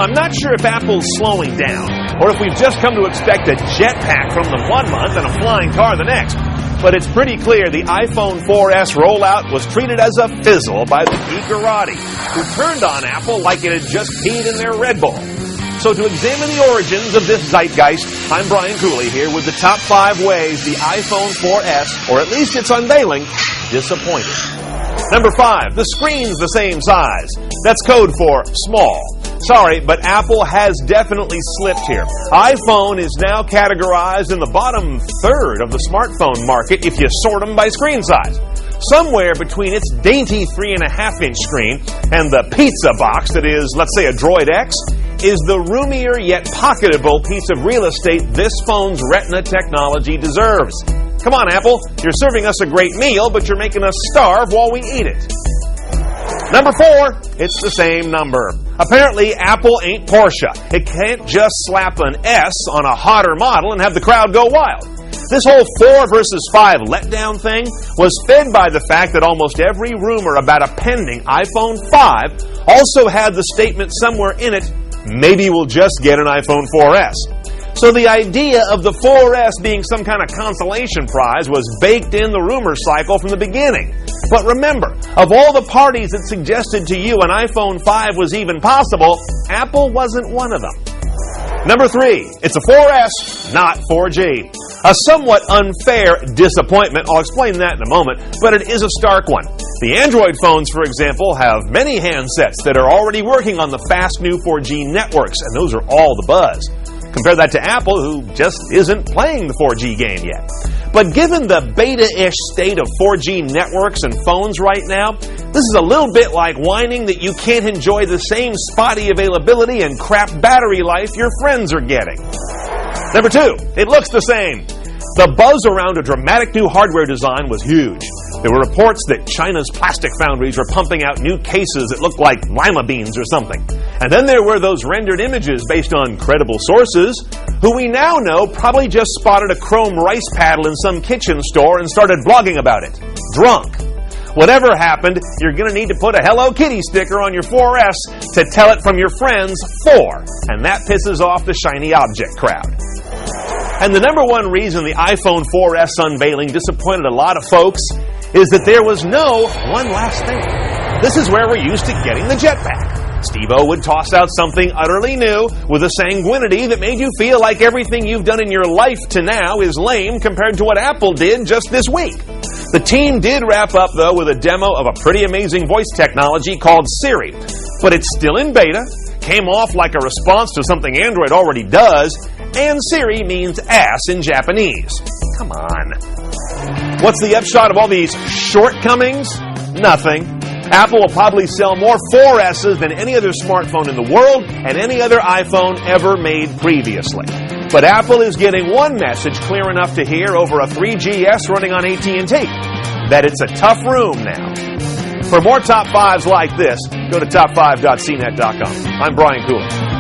I'm not sure if Apple's slowing down, or if we've just come to expect a jetpack from them one month and a flying car the next. But it's pretty clear the iPhone 4S rollout was treated as a fizzle by the geekerati, who turned on Apple like it had just peed in their Red Bull. So to examine the origins of this zeitgeist, I'm Brian Cooley here with the top 5 ways the iPhone 4S, or at least its unveiling, disappointed. Number 5, the screen's the same size. That's code for small. Sorry, but Apple has definitely slipped here. iPhone is now categorized in the bottom third of the smartphone market if you sort them by screen size. Somewhere between its dainty 3.5-inch screen and the pizza box that is, let's say, a Droid X, is the roomier yet pocketable piece of real estate this phone's Retina technology deserves. Come on, Apple, you're serving us a great meal, but you're making us starve while we eat it. Number 4, it's the same number. Apparently, Apple ain't Porsche. It can't just slap an S on a hotter model and have the crowd go wild. This whole 4 versus 5 letdown thing was fed by the fact that almost every rumor about a pending iPhone 5 also had the statement somewhere in it, maybe we'll just get an iPhone 4S. So the idea of the 4S being some kind of consolation prize was baked in the rumor cycle from the beginning. But remember, of all the parties that suggested to you an iPhone 5 was even possible, Apple wasn't one of them. Number 3, it's a 4S, not 4G. A somewhat unfair disappointment, I'll explain that in a moment, but it is a stark one. The Android phones, for example, have many handsets that are already working on the fast new 4G networks, and those are all the buzz. Compare that to Apple, who just isn't playing the 4G game yet. But given the beta-ish state of 4G networks and phones right now, this is a little bit like whining that you can't enjoy the same spotty availability and crap battery life your friends are getting. Number 2, it looks the same. The buzz around a dramatic new hardware design was huge. There were reports that China's plastic foundries were pumping out new cases that looked like lima beans or something. And then there were those rendered images based on credible sources, who we now know probably just spotted a chrome rice paddle in some kitchen store and started blogging about it. Drunk. Whatever happened, you're going to need to put a Hello Kitty sticker on your 4S to tell it from your friends 4. And that pisses off the shiny object crowd. And the number one reason the iPhone 4S unveiling disappointed a lot of folks is that there was no one last thing. This is where we're used to getting the jetpack. Steve-O would toss out something utterly new with a sanguinity that made you feel like everything you've done in your life to now is lame compared to what Apple did just this week. The team did wrap up, though, with a demo of a pretty amazing voice technology called Siri. But it's still in beta, came off like a response to something Android already does, and Siri means ass in Japanese. Come on. What's the upshot of all these shortcomings? Nothing. Apple will probably sell more 4S's than any other smartphone in the world and any other iPhone ever made previously. But Apple is getting one message clear enough to hear over a 3GS running on AT&T, that it's a tough room now. For more top 5s like this, go to top5.cnet.com. I'm Brian Cooley.